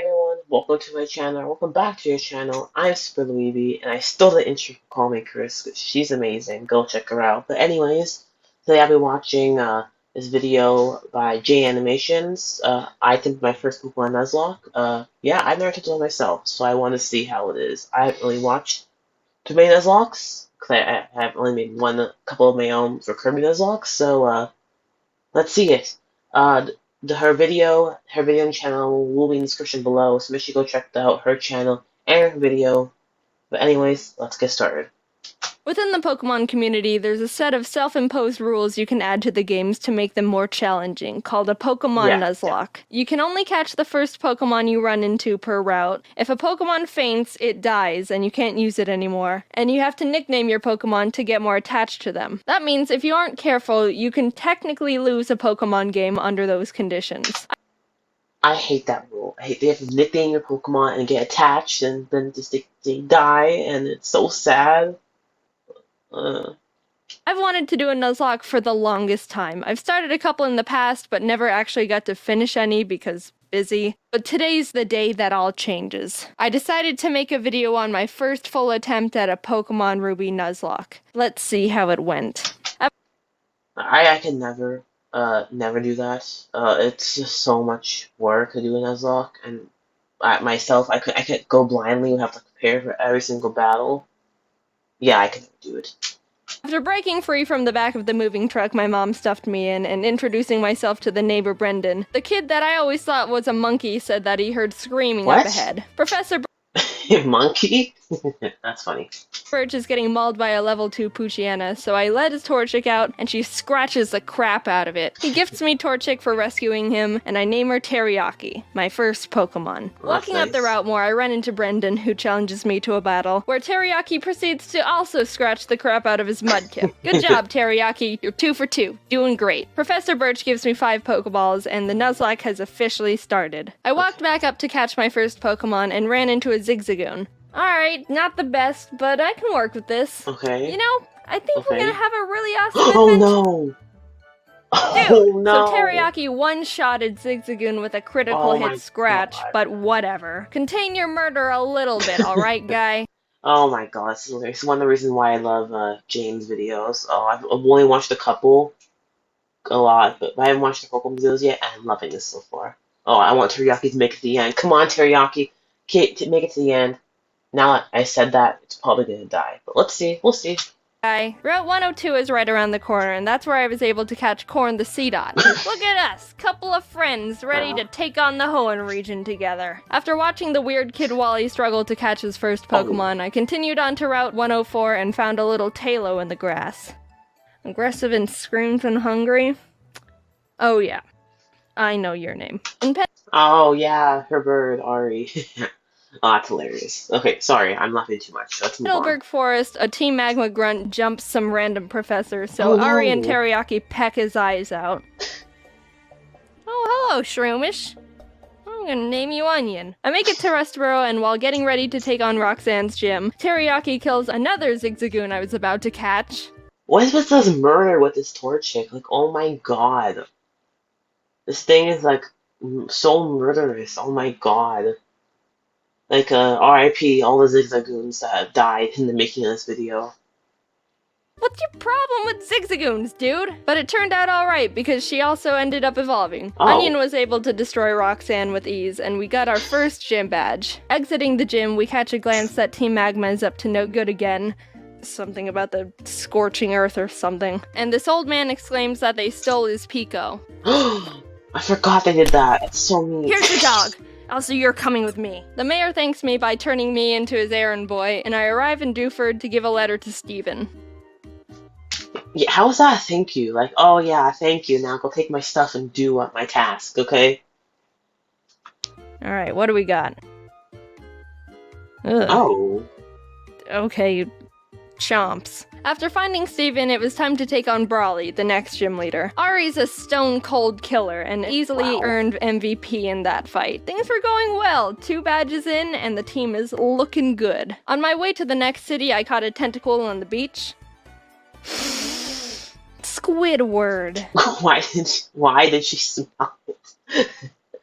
everyone, welcome to my channel, welcome back to your channel. I'm Super Luiby, and I stole the intro from Call Me Chris, 'cause she's amazing, go check her out. But anyways, today I'll be watching this video by J Animations. I think my first Pokemon Nuzlocke. Yeah, I've never touched one myself, so I want to see how it is. I haven't really watched too many Nuzlockes, because I have only made a couple of my own for Kirby Nuzlocke, so let's see it. Her video channel will be in the description below, so make sure you go check out her channel and her video. But anyways, let's get started. Within the Pokemon community, there's a set of self-imposed rules you can add to the games to make them more challenging, called a Pokemon Nuzlocke. You can only catch the first Pokemon you run into per route. If a Pokemon faints, it dies, and you can't use it anymore. And you have to nickname your Pokemon to get more attached to them. That means if you aren't careful, you can technically lose a Pokemon game under those conditions. I hate that rule. I hate they have to nickname your Pokemon and get attached, and then just they die, and it's so sad. I've wanted to do a Nuzlocke for the longest time. I've started a couple in the past, but never actually got to finish any because busy. But today's the day that all changes. I decided to make a video on my first full attempt at a Pokemon Ruby Nuzlocke. Let's see how it went. I can never do that. It's just so much work to do a Nuzlocke, and I could go blindly and have to prepare for every single battle. Yeah, I can never do it. After breaking free from the back of the moving truck my mom stuffed me in and introducing myself to the neighbor Brendan, the kid that I always thought was a monkey said that he heard screaming up ahead. Professor Monkey? That's funny. Birch is getting mauled by a level 2 Poochyena, so I let his Torchic out, and she scratches the crap out of it. He gifts me Torchic for rescuing him, and I name her Teriyaki, my first Pokemon. Walking up the route more, I run into Brendan, who challenges me to a battle, where Teriyaki proceeds to also scratch the crap out of his Mudkip. Good job, Teriyaki. You're 2 for 2. Doing great. Professor Birch gives me 5 Pokeballs, and the Nuzlocke has officially started. I walked back up to catch my first Pokemon and ran into a Zigzagoon. Alright, not the best, but I can work with this. Okay. You know, I think we're gonna have a really awesome Oh adventure. no! Oh no! So Teriyaki one-shotted Zigzagoon with a critical hit scratch, but whatever. Contain your murder a little bit, alright, guy? Oh my god, it's one of the reasons why I love James videos. Oh, I've only watched a lot, but I haven't watched the Pokemon videos yet, and I'm loving this so far. Oh, I want Teriyaki to make it to the end. Come on, Teriyaki! Make it to the end. Now that I said that, it's probably gonna die. But let's see. We'll see. Route 102 is right around the corner, and that's where I was able to catch Corn the Seedot. Look at us! Couple of friends ready to take on the Hoenn region together. After watching the weird Kid Wally struggle to catch his first Pokemon, I continued on to Route 104 and found a little Talo in the grass. Aggressive and screams and hungry? Oh yeah. I know your name. Oh yeah, her bird, Ari. Oh, that's hilarious. Okay, sorry, I'm laughing too much. Let's move on. Middleburg Forest, a Team Magma grunt jumps some random professor, so Ari and Teriyaki peck his eyes out. Oh, hello, Shroomish. I'm gonna name you Onion. I make it to Rustboro, and while getting ready to take on Roxanne's gym, Teriyaki kills another Zigzagoon I was about to catch. What was this murder with this Torchic? Like, oh my god. This thing is, like, so murderous. Oh my god. Like, RIP, all the Zigzagoons that have died in the making of this video. What's your problem with Zigzagoons, dude? But it turned out alright, because she also ended up evolving. Oh. Onion was able to destroy Roxanne with ease, and we got our first gym badge. Exiting the gym, we catch a glance that Team Magma is up to no good again. Something about the scorching earth or something. And this old man exclaims that they stole his Pico. I forgot they did that. It's so mean. Here's your dog. Also, you're coming with me. The mayor thanks me by turning me into his errand boy, and I arrive in Dewford to give a letter to Stephen. Yeah, how is that a thank you? Like, oh yeah, thank you, now go take my stuff and do my task, okay? Alright, what do we got? Ugh. Oh. Okay, you chomps. After finding Steven, it was time to take on Brawly, the next gym leader. Ari's a stone-cold killer and easily earned MVP in that fight. Things were going well, 2 badges in, and the team is looking good. On my way to the next city, I caught a tentacle on the beach. Squidward. Why did she smell it?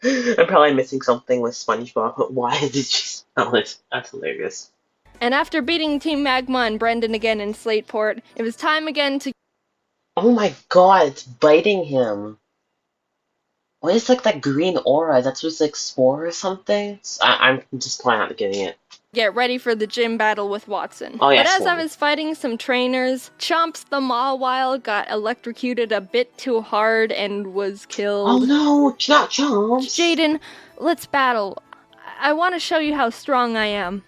I'm probably missing something with SpongeBob, but why did you smell it? That's hilarious. And after beating Team Magma and Brendan again in Slateport, it was time again to Oh my god, it's biting him. What is like that green aura? That's just like spore or something? I'm just planning on getting it. get ready for the gym battle with Watson. Oh yeah, But as I Swarm. was fighting some trainers, Chomps the Mawile got electrocuted a bit too hard and was Oh killed. no, not Chomps! Jaiden, let's battle. I want to show you how strong I am.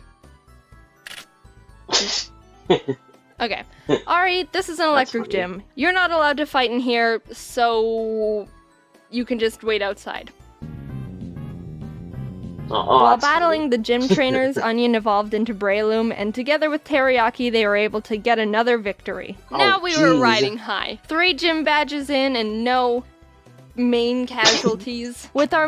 Okay. Ari, this is an electric funny. gym. You're not allowed to fight in here, so you can just wait outside. While That's battling funny. the gym trainers, Onion evolved into Breloom, and together with Teriyaki, they were able to get another victory. Oh, Now we were jeez. riding high. 3 gym badges in and no main casualties. With our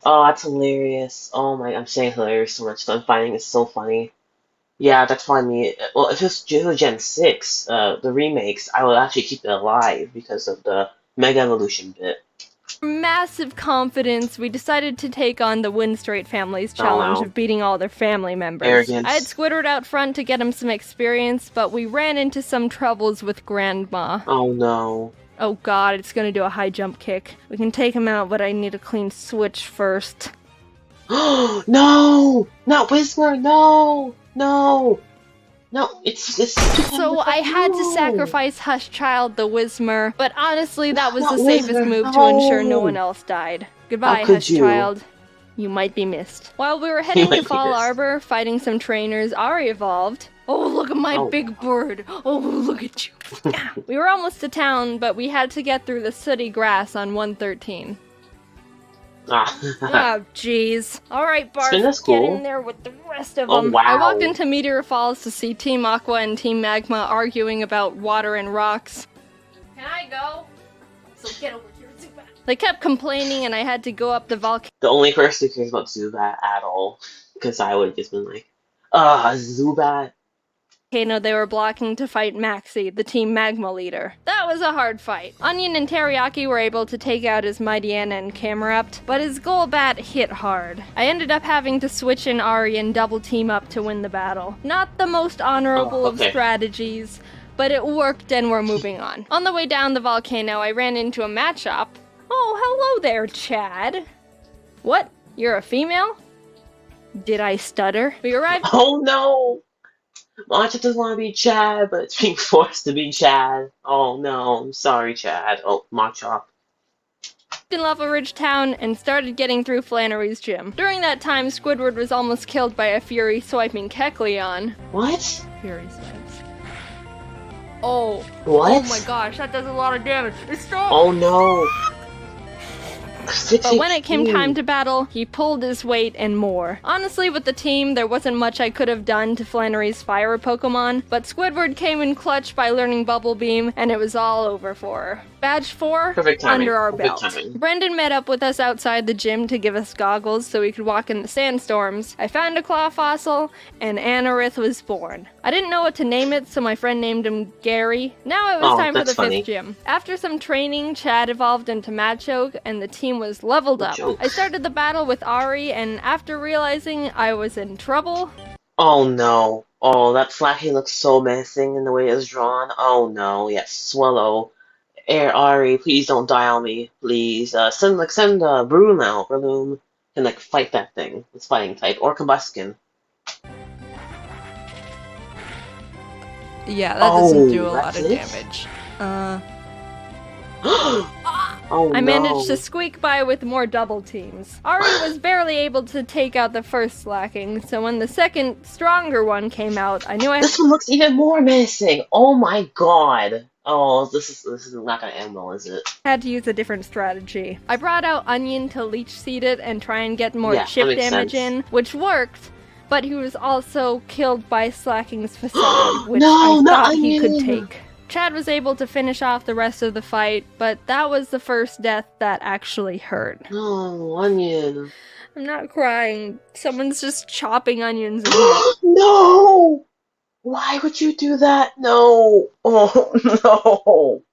Oh, that's hilarious. Oh my, I'm saying hilarious so much, so I'm finding it so funny. Yeah, that's funny. Well, if it was Gen 6, the remakes, I would actually keep it alive because of the Mega Evolution bit. massive confidence, we decided to take on the Win Straight family's Oh, challenge wow. of beating all their family members. Arrogance. I had Squidward out front to get him some experience, but we ran into some troubles with Grandma. Oh no. Oh god, it's gonna do a high jump kick. We can take him out, but I need a clean switch first. No! Not Whistler, no! No! No, it's So I had to sacrifice Hushchild the Whismer, but honestly that was Not the safest Whismer, move to no. ensure no one else died. Goodbye, How could you? Hushchild. You might be missed. While we were heading might to be Fall missed. Arbor, fighting some trainers, Ari evolved. Oh, look at my Oh. big bird. Oh, look at you. Yeah. We were almost to town, but we had to get through the sooty grass on 113. Oh, jeez. Alright, Bart, Spin, that's get cool. in there with the rest of Oh, them. wow. I walked into Meteor Falls to see Team Aqua and Team Magma arguing about water and rocks. Can I go? So get over here, Zubat. They kept complaining and I had to go up the volcano. The only person who cares about Zubat at all. Because I would have just been like, Zubat. They were blocking to fight Maxie, the Team Magma leader. That was a hard fight. Onion and Teriyaki were able to take out his Mightyena and Camerupt, but his Golbat hit hard. I ended up having to switch in Ari and double team up to win the battle. Not the most honorable of okay. strategies, but it worked and we're moving on. On the way down the volcano, I ran into a Machop. Oh, hello there, Chad. What? You're a female? Did I stutter? We arrived Oh no! Matcha doesn't want to be Chad, but it's being forced to be Chad. Oh no, I'm sorry, Chad. Oh, Matcha. in Lava Ridge Town and started getting through Flannery's gym. During that time, Squidward was almost killed by a Fury swiping Kecleon. What? Fury swipes. Oh. What? Oh my gosh, that does a lot of damage. Stop! Oh no. But when it came time to battle, he pulled his weight and more. Honestly, with the team, there wasn't much I could have done to Flannery's fire Pokemon, but Squidward came in clutch by learning Bubble Beam, and it was all over for her. Badge 4, Perfect timing. under our Perfect belt. timing. Brendan met up with us outside the gym to give us goggles so we could walk in the sandstorms. I found a claw fossil, and Anorith was born. I didn't know what to name it, so my friend named him Gary. Now it was Oh, time for the that's funny. 5th gym. After some training, Chad evolved into Machoke, and the team was leveled up. Machoke. I started the battle with Ari, and after realizing I was in trouble, Oh no. Oh, that Flappy looks so menacing in the way it's drawn. Oh no. Yes, Swallow. Air Ari, please don't die on me. Please. Send Broom out. Breloom can fight that thing. It's fighting type. Or Combuskin. yeah, that doesn't doesn't do do a a lot lot of of damage. damage. Oh I no. managed to squeak by with more double teams. Ari was barely able to take out the first slacking, so when the second, stronger one came out, I knew I This one looks even more menacing. Oh my god. Oh, this is not gonna end well, is it? had to use a different strategy. I brought out Onion to leech seed it and try and get more Yeah, chip that makes damage sense. in, which worked, but he was also killed by Slacking's facade, which No, I not thought he could Onion! take. Chad was able to finish off the rest of the fight, but that was the first death that actually hurt. No, Onion. I'm not crying. Someone's just chopping onions in here. No! Why would you do that? No! Oh, no!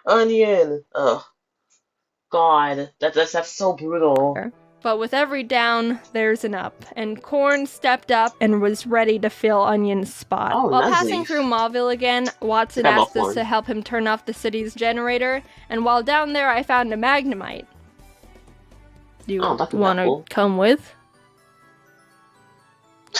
Onion! Ugh. god, that's so brutal. But with every down, there's an up, and Corn stepped up and was ready to fill Onion's spot. Oh, While Nuzzy. passing through Mauville again, Watson Forgot about asked us Corn. to help him turn off the city's generator, and while down there I found a Magnemite. Do you Oh, that's want to cool. come with?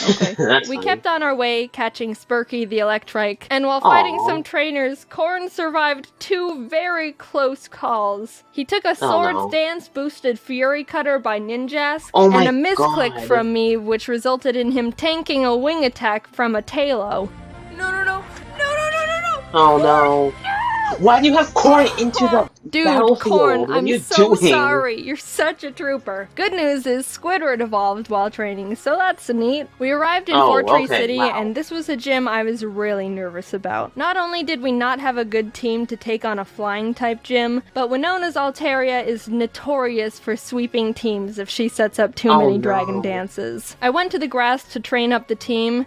Okay. That's We funny. kept on our way, catching Spurky the Electrike, and while fighting Aw. some trainers, Corn survived 2 very close calls. He took a Swords no. Dance boosted Fury Cutter by Ninjask, Oh my and a misclick God. from me, which resulted in him tanking a wing attack from a Talo. No. Oh no. Why do you have Corn into the Dude, battlefield? Corn, What are I'm you so doing? sorry. You're such a trooper. Good news is Squidward evolved while training, so that's neat. We arrived in Fort Tree City, wow. and this was a gym I was really nervous about. Not only did we not have a good team to take on a flying-type gym, but Winona's Altaria is notorious for sweeping teams if she sets up too many dragon dances. I went to the grass to train up the team,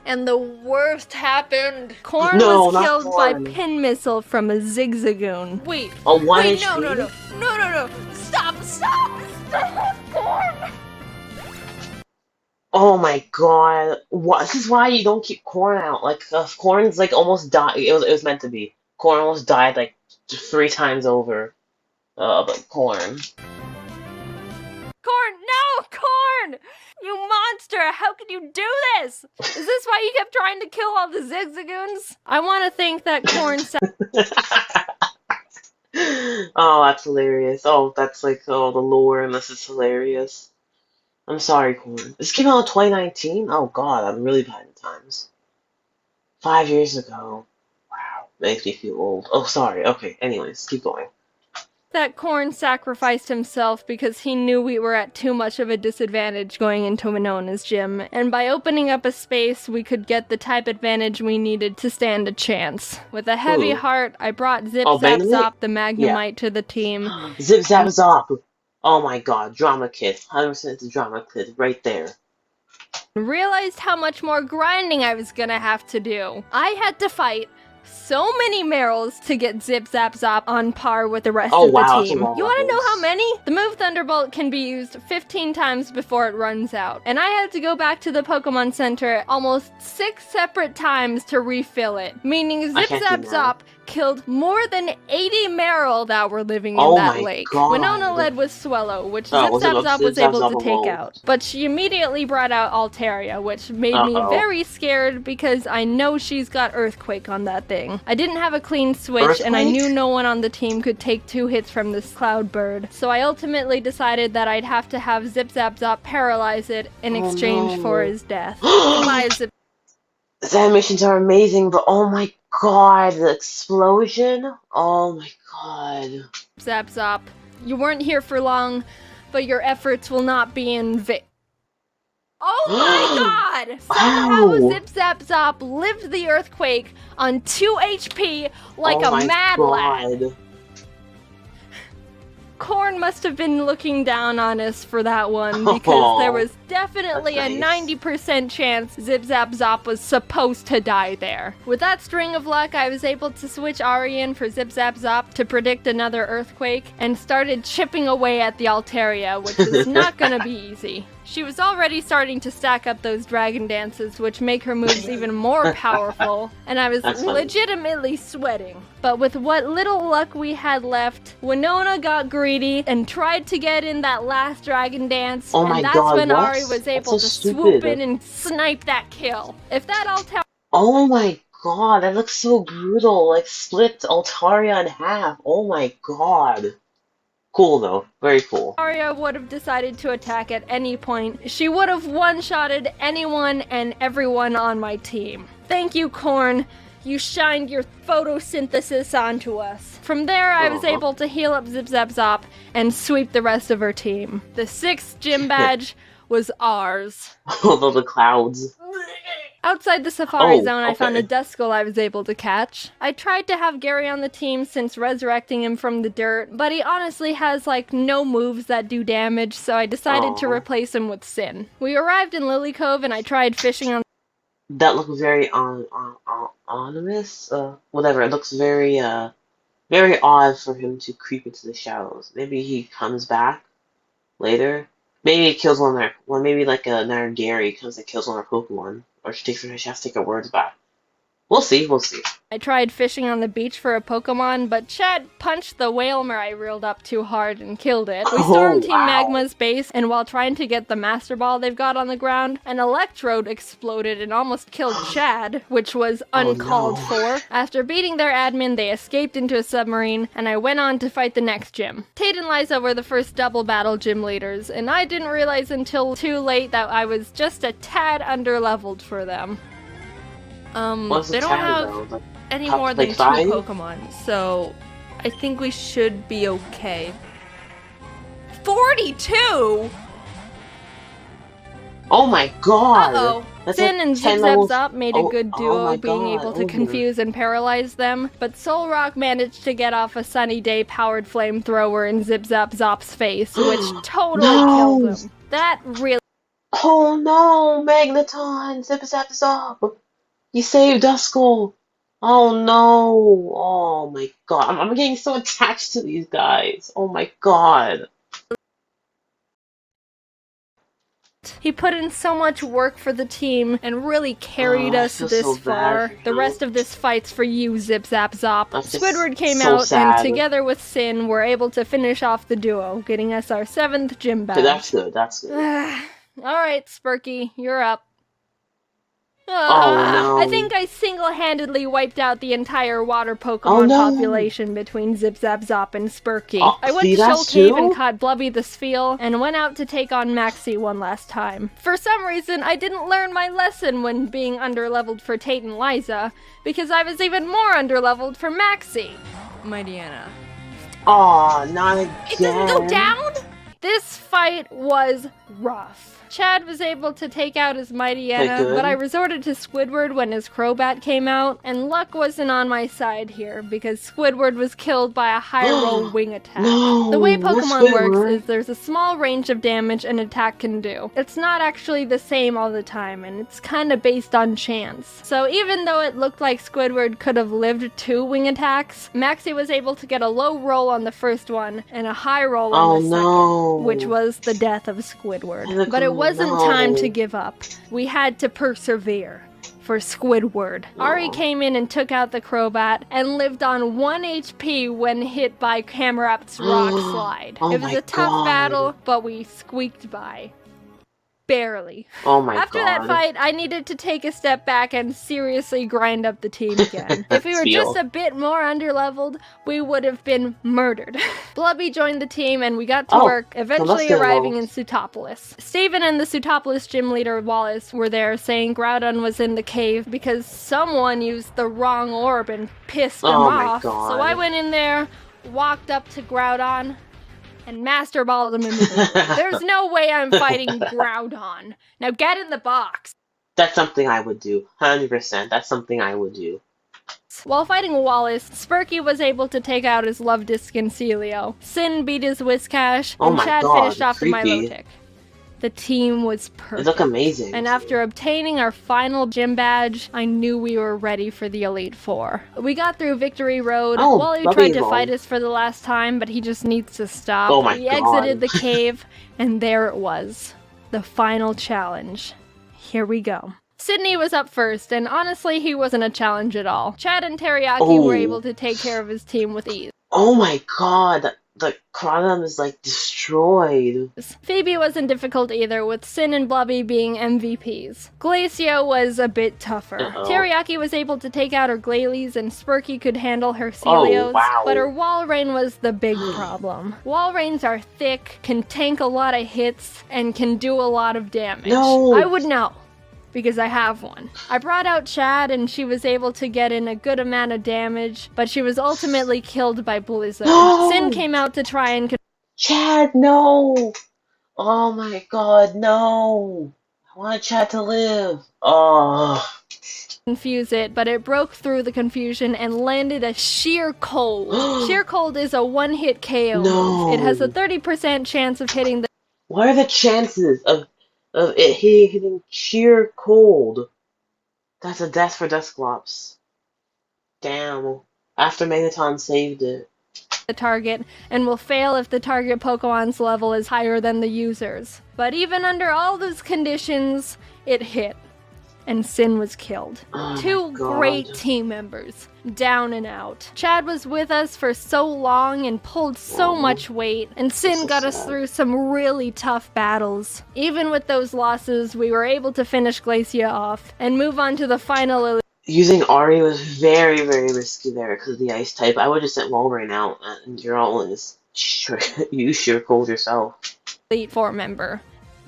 and the worst happened. Corn No, was not killed by Corn. pin missile from a Zigzagoon. Wait, A 1 wait, HP? no. Stop, Corn. Oh my god. What? This is why you don't keep Corn out. Like, Corn's like almost died. It was meant to be. Corn almost died like 3 times over. But Corn. Corn, no, Corn! You monster, how could you do this? Is this why you kept trying to kill all the Zigzagoons? I want to think that Corn Oh, that's hilarious. Oh, that's like, oh, the lore, and this is hilarious. I'm sorry, Corn. This came out in 2019? Oh god, I'm really behind the times. 5 years ago. Wow, makes me feel old. Oh, sorry. Okay, anyways, keep going. that Corn sacrificed himself because he knew we were at too much of a disadvantage going into Winona's gym, and by opening up a space, we could get the type advantage we needed to stand a chance. With a heavy Ooh. heart, I brought Zip Oh, Zap Magnemite? Zop the Magnemite to the team. Zip Zap Zop! Oh my god, Drama Kid. 100% the Drama Kid, right there. Realized how much more grinding I was gonna have to do. I had to fight so many Merrills to get Zip Zap Zop on par with the rest Oh, of wow, the that's a team. lot You of wanna know levels. how many? The move Thunderbolt can be used 15 times before it runs out, and I had to go back to the Pokemon Center almost 6 separate times to refill it, meaning Zip can't Zap do that. Zop killed more than 80 Merrill that were living in Oh that my lake. God. Winona led with Swellow, which Oh, Zip was it Zap up- Zop Zip was Zap able Zop to take alone? out. But she immediately brought out Altaria, which made me Uh-oh. very scared because I know she's got Earthquake on that thing. I didn't have a clean switch, and I Earthquake? knew no one on the team could take 2 hits from this Cloud Bird, so I ultimately decided that I'd have to have Zip Zap Zop paralyze it in Oh, exchange no. for his death. Goodbye, Zip His animations are amazing, but oh my god, the explosion? Oh my god. Zap Zop. You weren't here for long, but your efforts will not be in vain. Oh my god! Somehow Ow. Zip Zap Zop lived the earthquake on 2 HP like Oh a my mad lad. god. Corn must have been looking down on us for that one because there was definitely That's a nice. 90% chance Zip Zap Zop was supposed to die there. With that string of luck, I was able to switch Ari in for Zip Zap Zop to predict another earthquake and started chipping away at the Altaria, which is not gonna be easy. She was already starting to stack up those dragon dances, which make her moves even more powerful, and I was That's funny. legitimately sweating. But with what little luck we had left, Winona got greedy and tried to get in that last dragon dance, Oh my and that's God, when what? Ari was That's able so to swoop stupid. in and snipe that kill. If that Altaria Oh my god, that looks so brutal. Like, split Altaria in half. Oh my god. Cool though. Very cool. would have decided to attack at any point, she would have one-shotted anyone and everyone on my team. Thank you, Corn. You shined your photosynthesis onto us. From there, I was able to heal up Zip Zap Zop and sweep the rest of her team. The 6th gym badge was ours. Although the clouds. Outside the Safari Oh, Zone, I found a okay. Duskull I was able to catch. I tried to have Gary on the team since resurrecting him from the dirt, but he honestly has like no moves that do damage, so I decided to Aw. replace him with Sin. We arrived in Lily Cove and I tried fishing on That looks very ominous. Whatever. It looks very Very odd for him to creep into the shadows. Maybe he comes back later. Maybe he kills one of their, well, maybe like another Gary comes and kills one of their Pokemon, or she has to take her words back. We'll see. We'll see. I tried fishing on the beach for a Pokemon, but Chad punched the Whalmer I reeled up too hard and killed it. We stormed Team Magma's base, and while trying to get the Master Ball they've got on the ground, an Electrode exploded and almost killed Chad, which was uncalled for. After beating their admin, they escaped into a submarine, and I went on to fight the next gym. Tate and Liza were the first double battle gym leaders, and I didn't realize until too late that I was just a tad underleveled for them. They don't have any more than 2 Pokemon, so I think we should be okay. 42?! Oh my god! Uh-oh. Sin and Zip Zap Zop made a good duo, being able to confuse and paralyze them, but Solrock managed to get off a Sunny Day powered flamethrower in Zip Zap Zop's face, which totally killed him. That really— Oh no! Magneton! Zip Zap Zop! You saved Duskull! Oh no! Oh my god. I'm getting so attached to these guys. Oh my god. He put in so much work for the team and really carried us this far. The rest of this fight's for you, Zip Zap Zop. Squidward came out, and together with Sin, we're able to finish off the duo, getting us our 7th gym badge. That's good, that's good. Alright, Spurky, you're up. Oh no. I think I single-handedly wiped out the entire water Pokemon population between Zip Zap Zop and Spurky. I went to Shoal Cave and caught Blubby the Spheal, and went out to take on Maxie one last time. For some reason, I didn't learn my lesson when being underleveled for Tate and Liza, because I was even more underleveled for Maxie. Mightyena. Aw, not again. It doesn't go down? This fight was rough. Chad was able to take out his Mightyena, but I resorted to Squidward when his Crobat came out, and luck wasn't on my side here, because Squidward was killed by a high-roll wing attack. The way Pokemon works is there's a small range of damage an attack can do. It's not actually the same all the time, and it's kinda based on chance. So even though it looked like Squidward could have lived 2 wing attacks, Maxie was able to get a low roll on the first one, and a high roll on the second, which was the death of Squidward. But it wasn't time to give up. We had to persevere for Squidward. Ari came in and took out the Crobat and lived on 1 HP when hit by Camerap's Rock Slide. It was a tough battle, but we squeaked by. Barely. Oh my god. After that fight, I needed to take a step back and seriously grind up the team again. If we were just a bit more underleveled, we would have been murdered. Blubby joined the team and we got to work, eventually arriving in Sutopolis. Steven and the Sutopolis gym leader Wallace were there saying Groudon was in the cave because someone used the wrong orb and pissed him off. So I went in there, walked up to Groudon, and Master Balled him immediately. There's no way I'm fighting Groudon. Now get in the box. That's something I would do. 100%. That's something I would do. While fighting Wallace, Spurky was able to take out his Love Disc and Celio. Sin beat his Whiscash, and Chad finished off the Milotic. The team was perfect. They look amazing. And after obtaining our final gym badge, I knew we were ready for the Elite Four. We got through Victory Road. Wally tried to fight us for the last time, but he just needs to stop. Oh my God. Exited the cave, and there it was. The final challenge. Here we go. Sydney was up first, and honestly, he wasn't a challenge at all. Chad and Teriyaki were able to take care of his team with ease. Oh my god, the Groudon is like destroyed. Phoebe wasn't difficult either, with Sin and Blubby being MVPs. Glacio was a bit tougher. Teriyaki was able to take out her Glalie, and Spurky could handle her Celios, but her Walrein was the big problem. Walreins are thick, can tank a lot of hits, and can do a lot of damage. I would know, because I have one. I brought out Chad and she was able to get in a good amount of damage, but she was ultimately killed by Blizzard. Sin came out to try and— Chad, no! Oh my god, no! I want Chad to live. Confuse it, but it broke through the confusion and landed a Sheer Cold. Sheer Cold is a one-hit KO move. It has a 30% chance of hitting the— What are the chances of it hitting Sheer Cold? That's a death for Dusclops. Damn. After Megaton saved it. The target and will fail if the target Pokemon's level is higher than the user's. But even under all those conditions, it hit, and Sin was killed. Oh Two great team members, down and out. Chad was with us for so long and pulled so much weight, and Sin got us through some really tough battles. Even with those losses, we were able to finish Glacia off and move on to the final. Using Ari was very, very risky there because of the ice type. I would just sent Wolverine out, and you're all in this. You sure cold yourself. Elite Four member,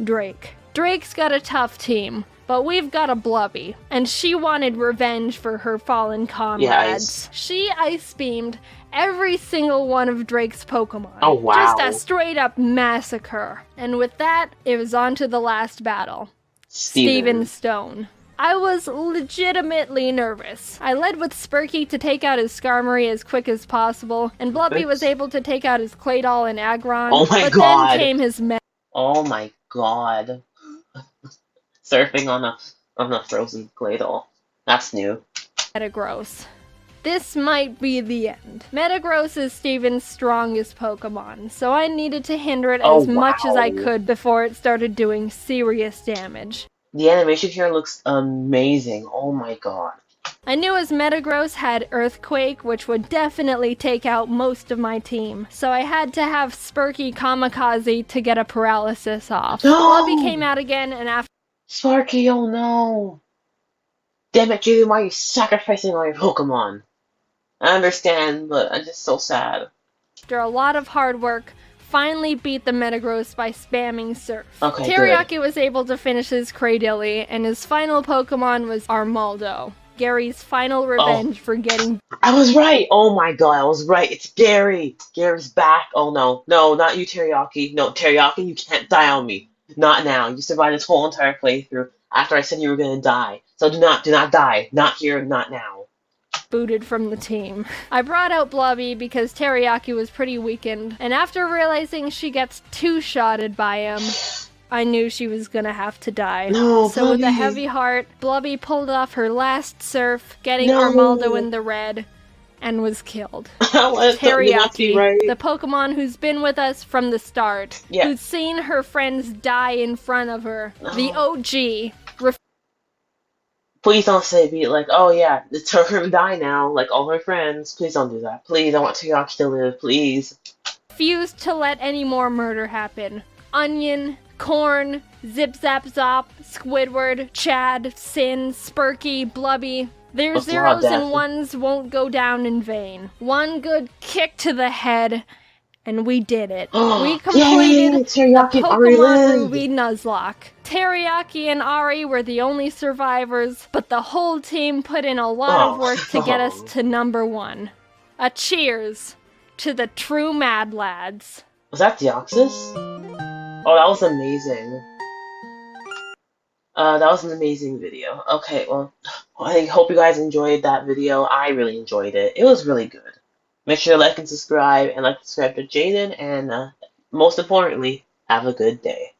Drake. Drake's got a tough team, but we've got a Blubby, and she wanted revenge for her fallen comrades. She ice beamed every single one of Drake's Pokemon. Oh, wow. Just a straight up massacre. And with that, it was on to the last battle. Steven Stone. I was legitimately nervous. I led with Spurky to take out his Skarmory as quick as possible, and Blubby was able to take out his Claydol and Aggron. Oh my but god! Then came his Oh my god. Surfing on a frozen Claydol. That's new. Metagross. This might be the end. Metagross is Steven's strongest Pokemon, so I needed to hinder it as much as I could before it started doing serious damage. The animation here looks amazing. Oh my god. I knew his Metagross had Earthquake, which would definitely take out most of my team, so I had to have Spurky Kamikaze to get a paralysis off. No! Blubby came out again, and after Sparky, oh no! Damn it, Jaiden, why are you sacrificing all your Pokemon? I understand, but I'm just so sad. after a lot of hard work, finally beat the Metagross by spamming Surf. Okay, Teriyaki was able to finish his Cradily, and his final Pokemon was Armaldo. Gary's final revenge for getting... I was right! Oh my god, I was right! It's Gary! Gary's back! Oh no. No, not you, Teriyaki. No, Teriyaki, you can't die on me. Not now. You survived this whole entire playthrough after I said you were gonna die. So do not die. Not here, not now. Booted from the team. I brought out Blubby because Teriyaki was pretty weakened, and after realizing she gets two-shotted by him, I knew she was gonna have to die. No, so with a Blubby. heavy heart, Blubby pulled off her last Surf, getting Armaldo in the red, and was killed. Teriyaki, right. the Pokemon who's been with us from the start, who's seen her friends die in front of her, the OG, Please don't say be like, oh yeah, it's her to die now, like all her friends. Please don't do that. Please, I want Teriyaki to live, please. refused to let any more murder happen. Onion, Corn, Zip Zap Zop, Squidward, Chad, Sin, Spurky, Blubby. Their zeros and ones won't go down in vain. One good kick to the head, and we did it. We completed the Pokemon Ruby Nuzlocke. Teriyaki and Ari were the only survivors, but the whole team put in a lot of work to get us to number 1. A cheers to the true Mad Lads. Was that Deoxys? Oh, that was amazing. That was an amazing video. Okay, well, I hope you guys enjoyed that video. I really enjoyed it. It was really good. Make sure to like and subscribe to Jaiden, and most importantly, have a good day.